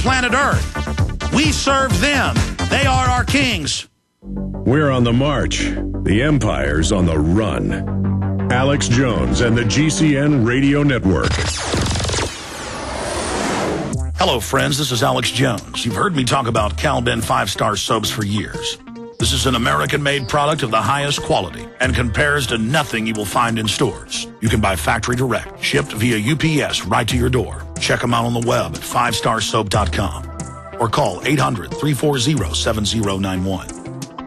planet Earth. We serve them. They are our kings. We're on the march. The empire's on the run. Alex Jones and the GCN Radio Network. Hello, friends. This is Alex Jones. You've heard me talk about Cal-Ben 5-star soaps for years. This is an American-made product of the highest quality and compares to nothing you will find in stores. You can buy factory direct, shipped via UPS right to your door. Check them out on the web at 5starsoap.com or call 800-340-7091.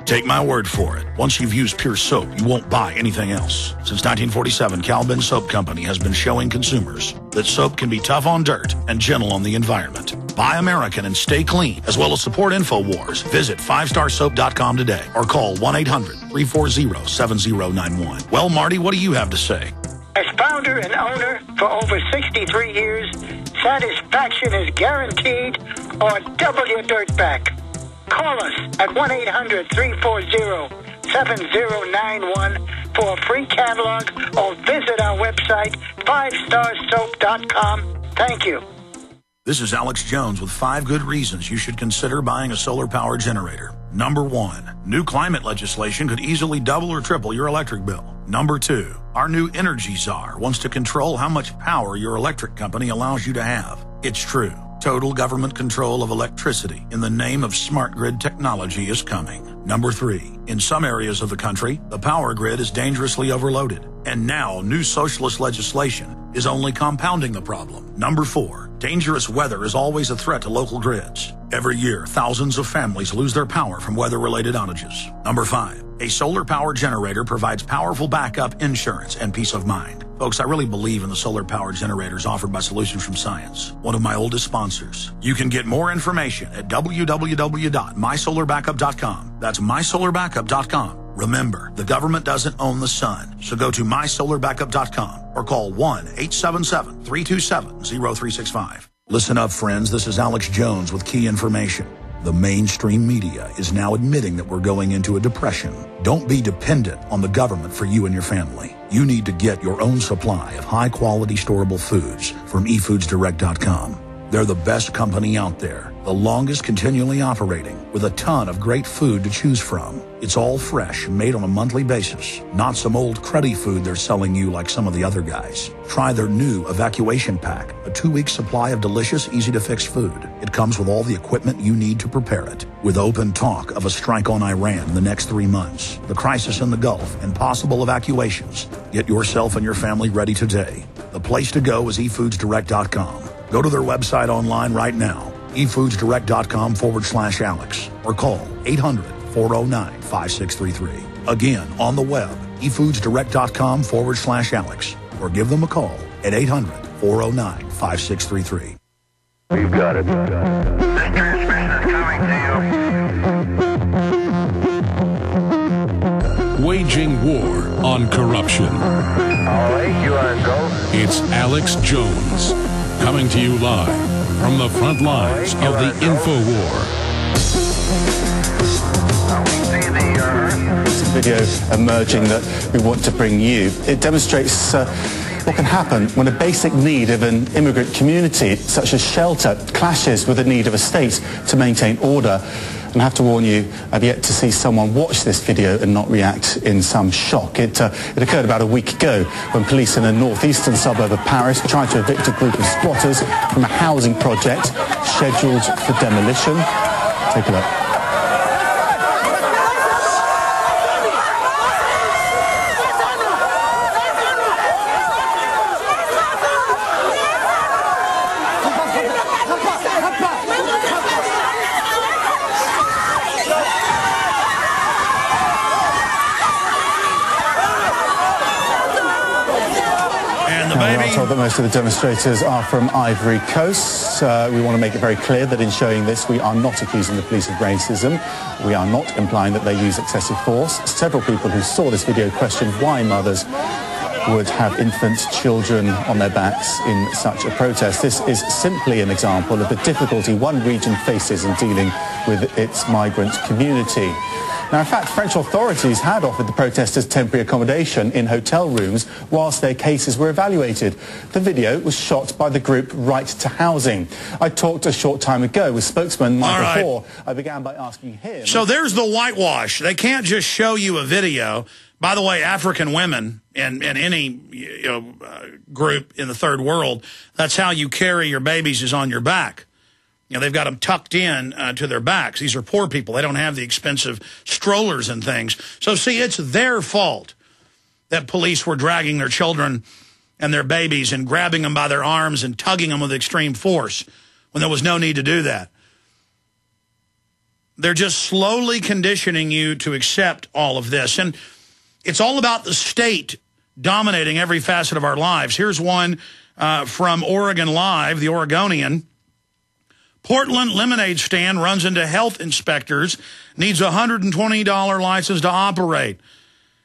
Take my word for it. Once you've used Pure Soap, you won't buy anything else. Since 1947, Cal-Ben Soap Company has been showing consumers that soap can be tough on dirt and gentle on the environment. Buy American and stay clean, as well as support InfoWars. Visit 5starsoap.com today or call 1-800-340-7091. Well, Marty, what do you have to say? As founder and owner for over 63 years, satisfaction is guaranteed or double your dirt back. Call us at 1-800-340-7091 for a free catalog or visit our website, 5starsoap.com. Thank you. This is Alex Jones with 5 good reasons you should consider buying a solar power generator. Number 1, new climate legislation could easily double or triple your electric bill. Number 2, our new Energy Czar wants to control how much power your electric company allows you to have. It's true. Total government control of electricity in the name of smart grid technology is coming. Number 3, in some areas of the country, the power grid is dangerously overloaded. And now, new socialist legislation is only compounding the problem. Number 4, dangerous weather is always a threat to local grids. Every year, thousands of families lose their power from weather-related outages. Number 5, a solar power generator provides powerful backup insurance and peace of mind. Folks, I really believe in the solar power generators offered by Solutions from Science, one of my oldest sponsors. You can get more information at www.mysolarbackup.com. That's mysolarbackup.com. Remember, the government doesn't own the sun, so go to mysolarbackup.com or call 1-877-327-0365. Listen up, friends. This is Alex Jones with key information. The mainstream media is now admitting that we're going into a depression. Don't be dependent on the government for you and your family. You need to get your own supply of high-quality storable foods from eFoodsDirect.com. They're the best company out there, the longest continually operating, with a ton of great food to choose from. It's all fresh, made on a monthly basis, not some old cruddy food they're selling you like some of the other guys. Try their new Evacuation Pack, a 2-week supply of delicious, easy-to-fix food. It comes with all the equipment you need to prepare it. With open talk of a strike on Iran in the next 3 months, the crisis in the Gulf, and possible evacuations, get yourself and your family ready today. The place to go is eFoodsDirect.com. Go to their website online right now, eFoodsDirect.com/Alex, or call 800-409-5633. Again, on the web, eFoodsDirect.com/Alex, or give them a call at 800-409-5633. You've got it. This transmission is coming to you. Waging war on corruption. All right, you are go. It's Alex Jones, coming to you live from the front lines of the InfoWar. It's a video emerging that we want to bring you. It demonstrates what can happen when a basic need of an immigrant community, such as shelter, clashes with the need of a state to maintain order. And I have to warn you, I've yet to see someone watch this video and not react in some shock. It occurred about a week ago when police in a northeastern suburb of Paris tried to evict a group of squatters from a housing project scheduled for demolition. Take a look. I'm told that most of the demonstrators are from Ivory Coast. We want to make it very clear that in showing this, we are not accusing the police of racism. We are not implying that they use excessive force. Several people who saw this video questioned why mothers would have infants, children on their backs in such a protest. This is simply an example of the difficulty one region faces in dealing with its migrant community. Now, in fact, French authorities had offered the protesters temporary accommodation in hotel rooms whilst their cases were evaluated. The video was shot by the group Right to Housing. I talked a short time ago with spokesman Michael Hoare. I began by asking him... So there's the whitewash. They can't just show you a video. By the way, African women in any group in the third world, that's how you carry your babies, is on your back. You know, they've got them tucked in to their backs. These are poor people. They don't have the expensive strollers and things. So, see, it's their fault that police were dragging their children and their babies and grabbing them by their arms and tugging them with extreme force when there was no need to do that. They're just slowly conditioning you to accept all of this. And it's all about the state dominating every facet of our lives. Here's one from Oregon Live, the Oregonian. Portland lemonade stand runs into health inspectors, needs a $120 license to operate.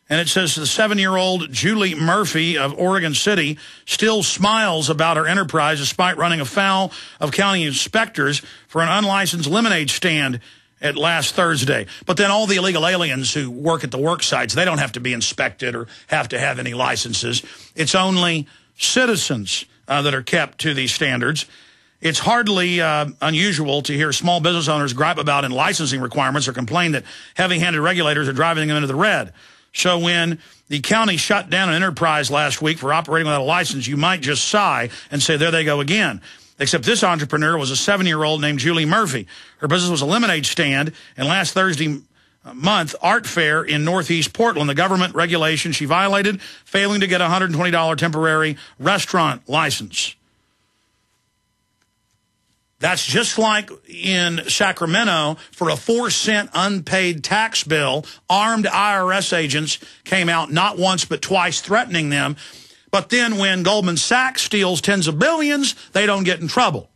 And it says the 7-year-old Julie Murphy of Oregon City still smiles about her enterprise despite running afoul of county inspectors for an unlicensed lemonade stand at last Thursday. But then all the illegal aliens who work at the work sites, they don't have to be inspected or have to have any licenses. It's only citizens that are kept to these standards. It's hardly unusual to hear small business owners gripe about in licensing requirements or complain that heavy-handed regulators are driving them into the red. So when the county shut down an enterprise last week for operating without a license, you might just sigh and say, there they go again. Except this entrepreneur was a 7-year-old named Julie Murphy. Her business was a lemonade stand, and last Thursday month, art fair in Northeast Portland, the government regulation she violated, failing to get a $120 temporary restaurant license. That's just like in Sacramento for a 4-cent unpaid tax bill. Armed IRS agents came out not once but twice threatening them. But then when Goldman Sachs steals tens of billions, they don't get in trouble.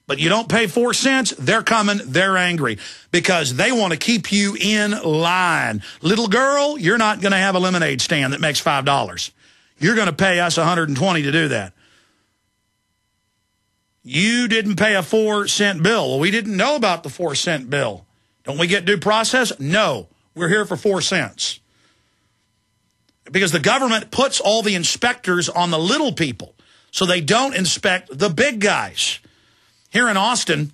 But you don't pay 4 cents, they're coming, they're angry because they want to keep you in line. Little girl, you're not going to have a lemonade stand that makes $5. You're going to pay us $120 to do that. You didn't pay a 4-cent bill. Well, we didn't know about the 4-cent bill. Don't we get due process? No. We're here for 4 cents. Because the government puts all the inspectors on the little people, so they don't inspect the big guys. Here in Austin,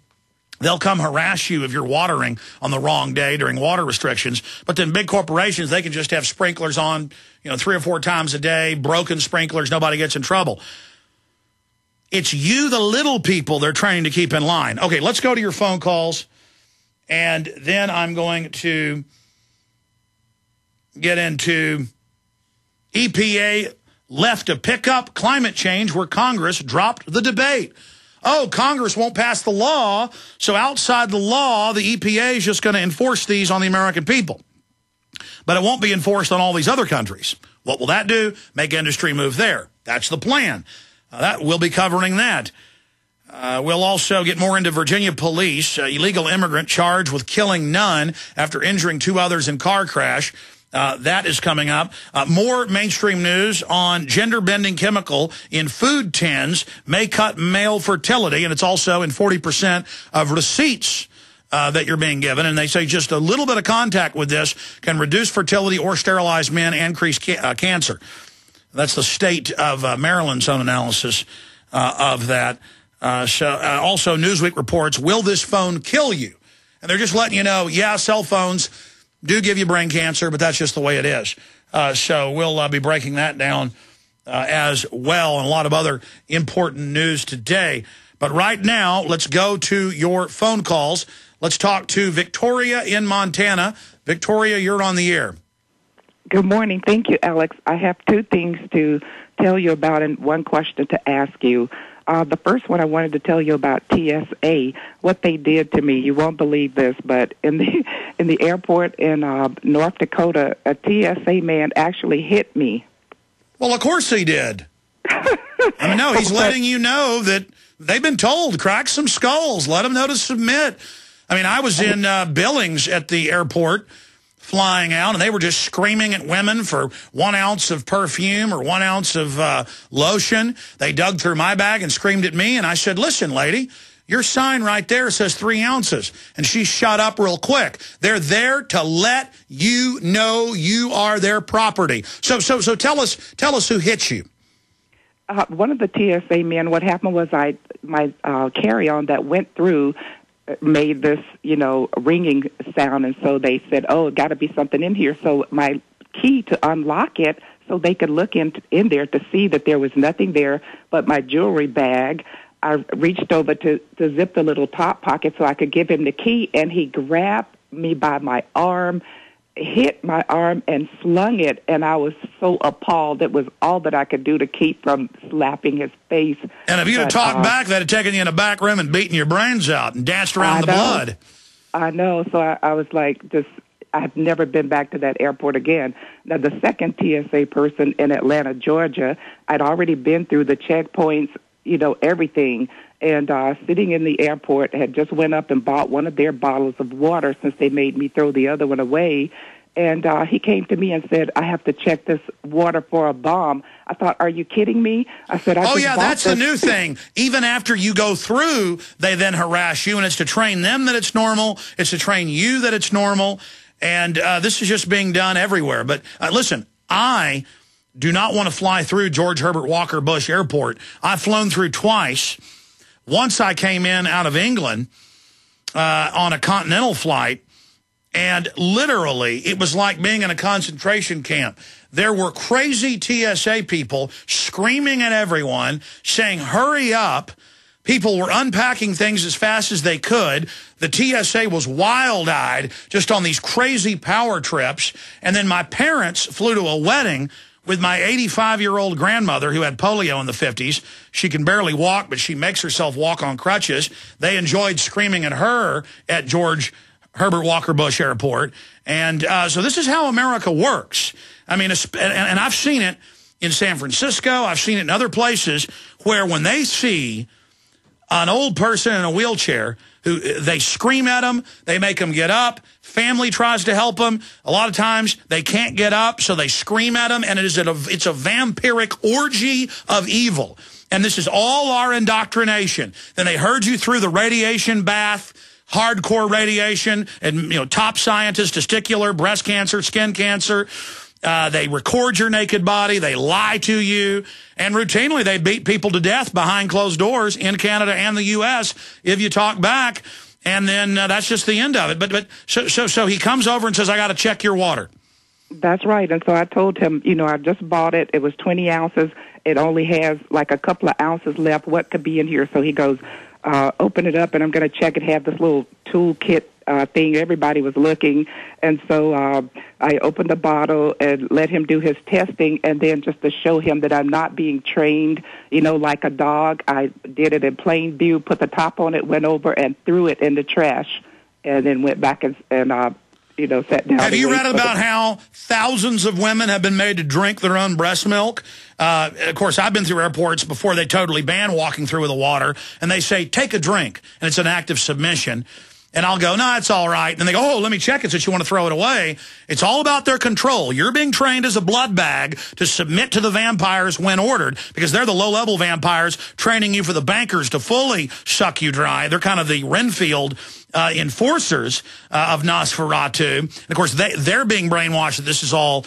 they'll come harass you if you're watering on the wrong day during water restrictions. But then big corporations, they can just have sprinklers on, 3 or 4 times a day, broken sprinklers, nobody gets in trouble. It's you, the little people, they're trying to keep in line. Okay, let's go to your phone calls, and then I'm going to get into EPA left to pick up climate change where Congress dropped the debate. Oh, Congress won't pass the law, so outside the law, the EPA is just going to enforce these on the American people. But it won't be enforced on all these other countries. What will that do? Make industry move there. That's the plan. We'll be covering that. We'll also get more into Virginia police. Illegal immigrant charged with killing none after injuring 2 others in car crash. That is coming up. More mainstream news on gender-bending chemical in food tins may cut male fertility, and it's also in 40% of receipts that you're being given. And they say just a little bit of contact with this can reduce fertility or sterilize men and increase cancer. That's the state of Maryland's own analysis of that. Also, Newsweek reports, will this phone kill you? And they're just letting you know, yeah, cell phones do give you brain cancer, but that's just the way it is. So we'll be breaking that down as well, and a lot of other important news today. But right now, let's go to your phone calls. Let's talk to Victoria in Montana. Victoria, you're on the air. Good morning. Thank you, Alex. I have 2 things to tell you about and 1 question to ask you. The first one I wanted to tell you about TSA, what they did to me. You won't believe this, but in the airport in North Dakota, a TSA man actually hit me. Well, of course he did. I mean, no, he's letting you know that they've been told, crack some skulls, let them know to submit. I mean, I was in Billings at the airport flying out, and they were just screaming at women for 1 ounce of perfume or 1 ounce of lotion. They dug through my bag and screamed at me, and I said, listen, lady, your sign right there says 3 ounces. And she shut up real quick. They're there to let you know you are their property. So tell us who hit you. One of the TSA men, what happened was my carry-on that went through made this, ringing sound, and so they said, oh, it got to be something in here. So my key to unlock it, so they could look in there to see that there was nothing there but my jewelry bag. I reached over to zip the little top pocket so I could give him the key, and he grabbed me by my arm, hit my arm, and slung it, and I was so appalled. It was all that I could do to keep from slapping his face. And if you had talked back, they'd have taken you in a back room and beaten your brains out and danced around the blood. I know, so I was like, I've never been back to that airport again. Now, the second TSA person in Atlanta, Georgia, I'd already been through the checkpoints, everything. And sitting in the airport, had just went up and bought one of their bottles of water since they made me throw the other one away. And he came to me and said, I have to check this water for a bomb. I thought, are you kidding me? I said, that's the new thing. Even after you go through, they then harass you, and it's to train them that it's normal. It's to train you that it's normal. And this is just being done everywhere. But listen, I do not want to fly through George Herbert Walker Bush Airport. I've flown through twice. Once I came in out of England on a continental flight, and literally it was like being in a concentration camp. There were crazy TSA people screaming at everyone, saying, hurry up. People were unpacking things as fast as they could. The TSA was wild-eyed just on these crazy power trips. And then my parents flew to a wedding with my 85-year-old grandmother who had polio in the 50s. She can barely walk, but she makes herself walk on crutches. They enjoyed screaming at her at George Herbert Walker Bush Airport. And so this is how America works. I mean, and I've seen it in San Francisco. I've seen it in other places where when they see an old person in a wheelchair, they scream at them, they make them get up, family tries to help them. A lot of times they can't get up, so they scream at them, and it's a vampiric orgy of evil. And this is all our indoctrination. Then they herd you through the radiation bath, hardcore radiation, and top scientists, testicular, breast cancer, skin cancer. They record your naked body. They lie to you. And routinely, they beat people to death behind closed doors in Canada and the U.S. if you talk back. And then that's just the end of it. But so he comes over and says, I got to check your water. That's right. And so I told him, I just bought it. It was 20 ounces. It only has like a couple of ounces left. What could be in here? So he goes, open it up, and I'm going to check it. Have this little toolkit thing. Everybody was looking. And so I opened the bottle and let him do his testing, and then just to show him that I'm not being trained, like a dog, I did it in plain view, put the top on it, went over and threw it in the trash, and then went back and sat down. Have you read about how thousands of women have been made to drink their own breast milk? Of course, I've been through airports before they totally ban walking through with the water, and they say, take a drink, and it's an act of submission. And I'll go, no, it's all right. And they go, oh, let me check it since you want to throw it away. It's all about their control. You're being trained as a blood bag to submit to the vampires when ordered, because they're the low-level vampires training you for the bankers to fully suck you dry. They're kind of the Renfield enforcers of Nosferatu. And of course, they're being brainwashed that this is all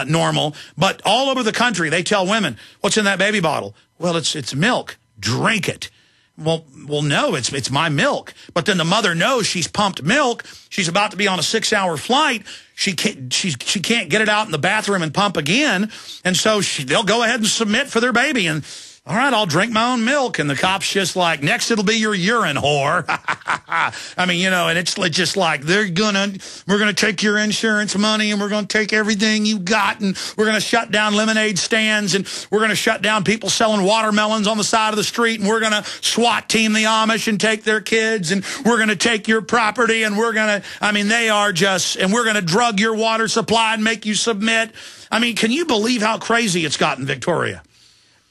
normal. But all over the country, they tell women, what's in that baby bottle? Well, it's milk. Drink it. Well, no, it's my milk. But then the mother knows she's pumped milk. She's about to be on a 6-hour flight. She can't get it out in the bathroom and pump again. And so they'll go ahead and submit for their baby. And all right, I'll drink my own milk. And the cop's just like, next it'll be your urine, whore. I mean, and it's just like, we're going to take your insurance money, and we're going to take everything you got, and we're going to shut down lemonade stands, and we're going to shut down people selling watermelons on the side of the street, and we're going to SWAT team the Amish and take their kids, and we're going to take your property, and we're going to, they are just, and we're going to drug your water supply and make you submit. Can you believe how crazy it's gotten, Victoria?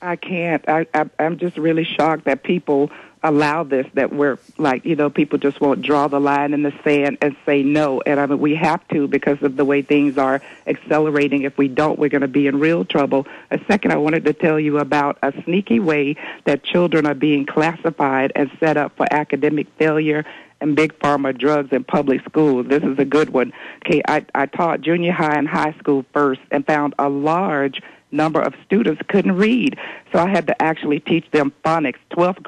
I can't. I'm just really shocked that people allow this, that we're like, people just won't draw the line in the sand and say no. And I mean, we have to, because of the way things are accelerating. If we don't, we're going to be in real trouble. A second, I wanted to tell you about a sneaky way that children are being classified and set up for academic failure and big pharma drugs in public schools. This is a good one. Okay, I taught junior high and high school first and found a large number of students couldn't read. So I had to actually teach them phonics, 12th grade.